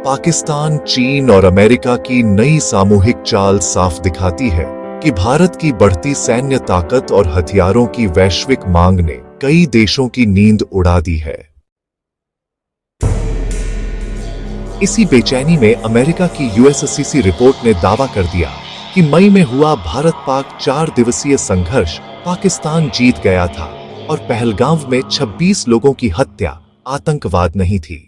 पाकिस्तान, चीन और अमेरिका की नई सामूहिक चाल साफ दिखाती है कि भारत की बढ़ती सैन्य ताकत और हथियारों की वैश्विक मांग ने कई देशों की नींद उड़ा दी है। इसी बेचैनी में अमेरिका की यूएससीसी रिपोर्ट ने दावा कर दिया कि मई में हुआ भारत-पाक 4 दिवसीय संघर्ष पाकिस्तान जीत गया था और पहलगाम में 26 लोगों की हत्या आतंकवाद नहीं थी।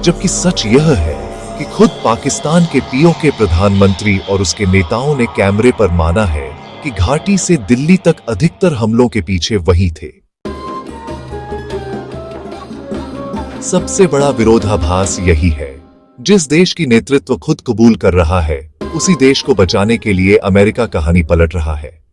जबकि सच यह है कि खुद पाकिस्तान के पीओके प्रधानमंत्री और उसके नेताओं ने कैमरे पर माना है कि घाटी से दिल्ली तक अधिकतर हमलों के पीछे वही थे। सबसे बड़ा विरोधाभास यही है, जिस देश की नेतृत्व खुद कबूल कर रहा है, उसी देश को बचाने के लिए अमेरिका कहानी पलट रहा है।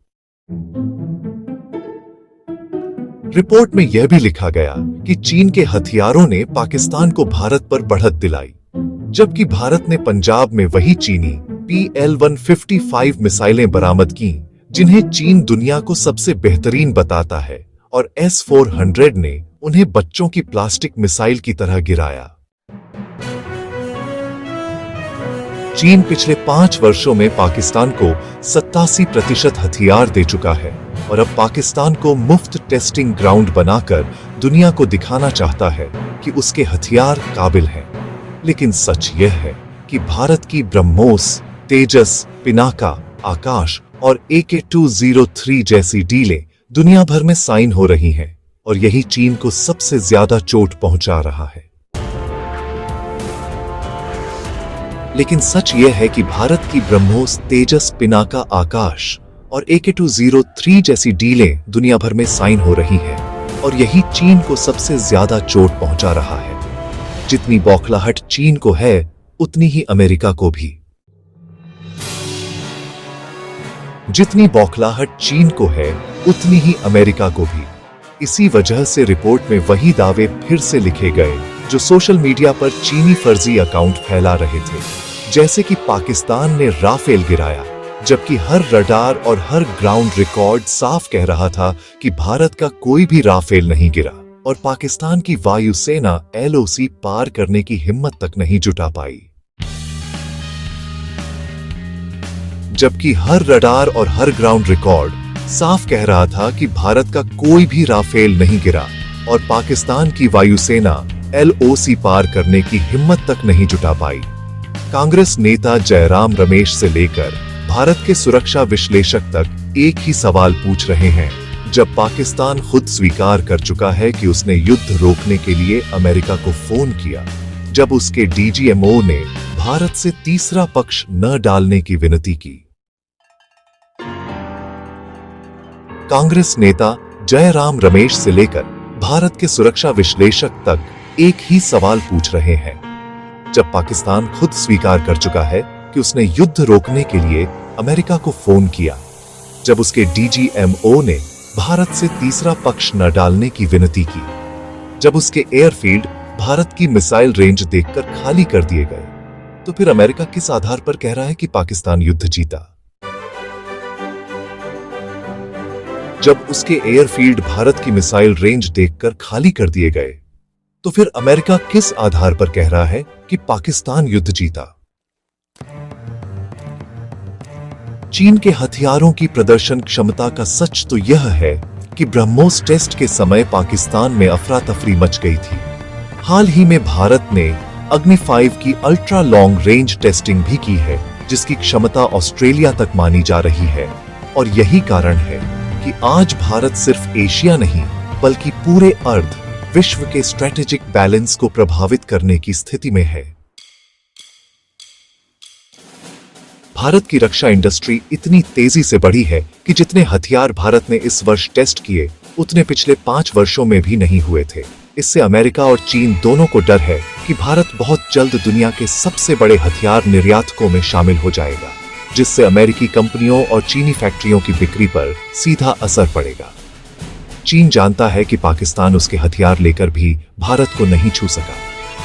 रिपोर्ट में यह भी लिखा गया कि चीन के हथियारों ने पाकिस्तान को भारत पर बढ़त दिलाई, जबकि भारत ने पंजाब में वही चीनी PL-155 मिसाइलें बरामद की, जिन्हें चीन दुनिया को सबसे बेहतरीन बताता है, और S-400 ने उन्हें बच्चों की प्लास्टिक मिसाइल की तरह गिराया। चीन पिछले 5 वर्षों में पाकिस्तान को 87% हथियार दे चुका है और अब पाकिस्तान को मुफ्त टेस्टिंग ग्राउंड बनाकर दुनिया को दिखाना चाहता है कि उसके हथियार काबिल हैं। लेकिन सच यह है कि भारत की ब्रह्मोस, तेजस, पिनाका, आकाश और AK-203 जैसी डीलें दुनिया भर में साइन हो रही हैं और यही चीन को सबसे ज्यादा चोट पहुंचा रहा है। लेकिन सच यह है कि भारत की ब्रह्मोस, तेजस, पिनाका, आकाश और AK-203 जैसी डीलें दुनिया भर में साइन हो रही हैं और यही चीन को सबसे ज्यादा चोट पहुंचा रहा है। जितनी बौखलाहट चीन को है, उतनी ही अमेरिका को भी। जितनी बौखलाहट चीन को है, उतनी ही अमेरिका को भी। इसी वजह से रिपोर्ट में वही दावे फिर से लिखे गए जो सोशल मीडिया पर चीनी फर्जी अकाउंट फैला रहे थे, जैसे कि पाकिस्तान ने राफेल गिराया, जबकि हर रडार और हर ग्राउंड रिकॉर्ड साफ कह रहा था कि भारत का कोई भी राफेल नहीं गिरा और पाकिस्तान की वायुसेना LOC पार करने की हिम्मत तक नहीं जुटा पाई। जबकि हर रडार और हर ग्राउंड रिकॉर्ड साफ कह रहा था कि भारत का कोई भी राफेल नहीं गिरा और पाकिस्तान की वायुसेना LOC पार करने की हिम्मत तक नहीं जुटा पाई। कांग्रेस नेता जयराम रमेश से लेकर भारत के सुरक्षा विश्लेषक तक एक ही सवाल पूछ रहे हैं, जब पाकिस्तान खुद स्वीकार कर चुका है कि उसने युद्ध रोकने के लिए अमेरिका को फोन किया, जब उसके DGMO ने भारत से तीसरा पक्ष न डालने की विनती की। कांग्रेस नेता जयराम रमेश से लेकर भारत के सुरक्षा विश्लेषक तक एक ही सवाल पूछ रहे हैं, जब पाकिस्तान खुद स्वीकार कर चुका है कि उसने युद्ध रोकने के लिए अमेरिका को फोन किया, जब उसके DGMO ने भारत से तीसरा पक्ष न डालने की विनती की, जब उसके एयरफील्ड भारत की मिसाइल रेंज देखकर खाली कर दिए गए, तो फिर अमेरिका किस आधार पर कह रहा है कि पाकिस्तान युद्ध जीता? जब उसके एयरफील्ड भारत की मिसाइल रेंज देखकर खाली कर दिए गए, तो फिर अमेरिका किस आधार पर कह रहा है कि पाकिस्तान युद्ध जीता? चीन के हथियारों की प्रदर्शन क्षमता का सच तो यह है कि ब्रह्मोस टेस्ट के समय पाकिस्तान में अफरा तफरी मच गई थी। हाल ही में भारत ने अग्नि 5 की अल्ट्रा लॉन्ग रेंज टेस्टिंग भी की है, जिसकी क्षमता ऑस्ट्रेलिया तक मानी जा रही है, और यही कारण है कि आज भारत सिर्फ एशिया नहीं बल्कि पूरे अर्ध विश्व के स्ट्रेटेजिक बैलेंस को प्रभावित करने की स्थिति में है। भारत की रक्षा इंडस्ट्री इतनी तेजी से बढ़ी है कि जितने हथियार भारत ने इस वर्ष टेस्ट किए, उतने पिछले 5 वर्षों में भी नहीं हुए थे। इससे अमेरिका और चीन दोनों को डर है कि भारत बहुत जल्द दुनिया के सबसे बड़े हथियार निर्यातकों में शामिल हो जाएगा, जिससे अमेरिकी कंपनियों और चीनी फैक्ट्रियों की बिक्री पर सीधा असर पड़ेगा। चीन जानता है कि पाकिस्तान उसके हथियार लेकर भी भारत को नहीं छू सका,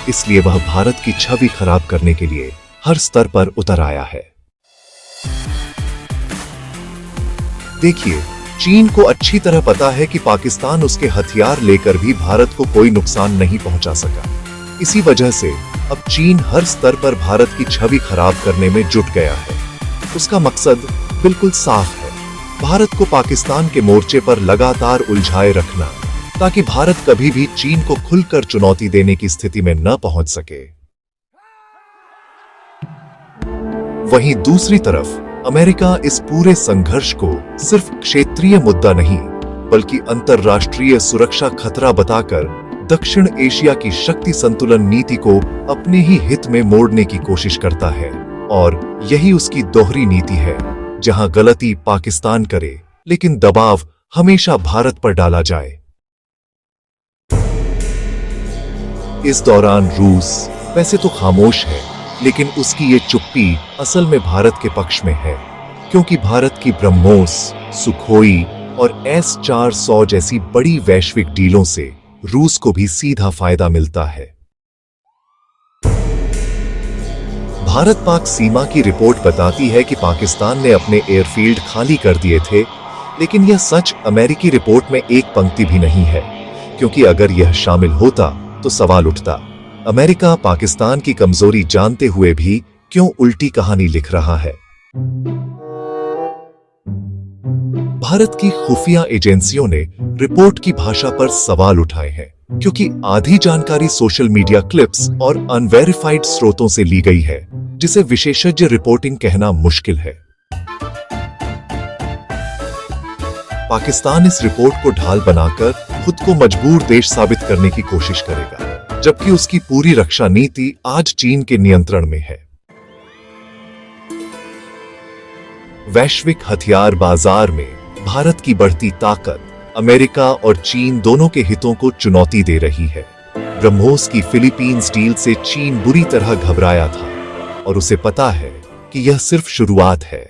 इसलिए वह भारत की छवि खराब करने के लिए हर स्तर पर उतर आया है। देखिए, चीन को अच्छी तरह पता है कि पाकिस्तान उसके हथियार लेकर भी भारत को कोई नुकसान नहीं पहुंचा सका। इसी वजह से अब चीन हर स्तर पर भारत की छवि खराब करने में जुट गया है। उसका मकसद बिल्कुल साफ है, भारत को पाकिस्तान के मोर्चे पर लगातार उलझाए रखना, ताकि भारत कभी भी चीन को खुलकर चुनौती देने की स्थिति में न पहुंच सके। वहीं दूसरी तरफ अमेरिका इस पूरे संघर्ष को सिर्फ क्षेत्रीय मुद्दा नहीं, बल्कि अंतर्राष्ट्रीय सुरक्षा खतरा बताकर दक्षिण एशिया की शक्ति संतुलन नीति को अपने ही हित में मोड़ने की कोशिश करता है। और यही उसकी दोहरी नीति है, जहां गलती पाकिस्तान करे, लेकिन दबाव हमेशा भारत पर डाला जाए। इस दौरान रूस वैसे तो खामोश है, लेकिन उसकी ये चुप्पी असल में भारत के पक्ष में है, क्योंकि भारत की ब्रह्मोस, सुखोई और S-400 जैसी बड़ी वैश्विक डीलों से रूस को भी सीधा फायदा मिलता है। भारत पाक सीमा की रिपोर्ट बताती है कि पाकिस्तान ने अपने एयरफील्ड खाली कर दिए थे, लेकिन यह सच अमेरिकी रिपोर्ट में एक पंक्ति भी नहीं है, क्योंकि अगर यह शामिल होता तो सवाल उठता, अमेरिका पाकिस्तान की कमजोरी जानते हुए भी क्यों उल्टी कहानी लिख रहा है। भारत की खुफिया एजेंसियों ने रिपोर्ट की भाषा पर सवाल उठाए हैं, क्योंकि आधी जानकारी सोशल मीडिया क्लिप्स और अनवेरिफाइड स्रोतों से ली गई है, जिसे विशेषज्ञ रिपोर्टिंग कहना मुश्किल है। पाकिस्तान इस रिपोर्ट को ढाल बनाकर खुद को मजबूर देश साबित करने की कोशिश करेगा, जबकि उसकी पूरी रक्षा नीति आज चीन के नियंत्रण में है। वैश्विक हथियार बाजार में भारत की बढ़ती ताकत अमेरिका और चीन दोनों के हितों को चुनौती दे रही है। ब्रह्मोस की फिलीपींस डील से चीन बुरी तरह घबराया था, और उसे पता है कि यह सिर्फ शुरुआत है।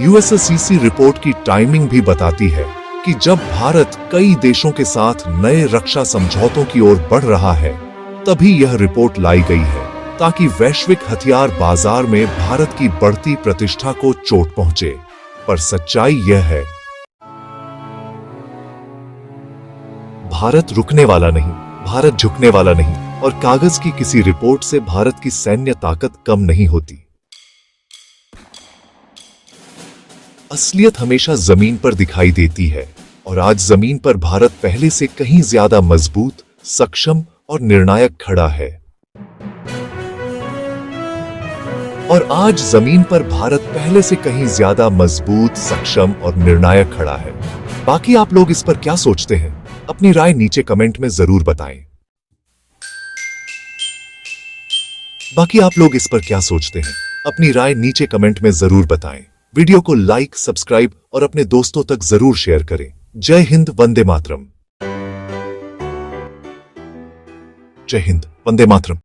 यूएसएससीसी रिपोर्ट की टाइमिंग भी बताती है कि जब भारत कई देशों के साथ नए रक्षा समझौतों की ओर बढ़ रहा है, तभी यह रिपोर्ट लाई गई है, ताकि वैश्विक हथियार बाजार में भारत की बढ़ती प्रतिष्ठा को चोट पहुंचे। पर सच्चाई यह है, भारत रुकने वाला नहीं, भारत झुकने वाला नहीं, और कागज की किसी रिपोर्ट से भारत की सैन्य ताकत कम नहीं होती। असलियत हमेशा जमीन पर दिखाई देती है, और आज जमीन पर भारत पहले से कहीं ज्यादा मजबूत, सक्षम और निर्णायक खड़ा है। और आज जमीन पर भारत पहले से कहीं ज्यादा मजबूत, सक्षम और निर्णायक खड़ा है। बाकी आप लोग इस पर क्या सोचते हैं? अपनी राय नीचे कमेंट में जरूर बताएं। बाकी आप लोग इस पर क्या सोचते हैं? अपनी राय नीचे कमेंट में जरूर बताएं। वीडियो को लाइक, सब्सक्राइब और अपने दोस्तों तक जरूर शेयर करें। जय हिंद, वंदे मातरम। जय हिंद, वंदे मातरम।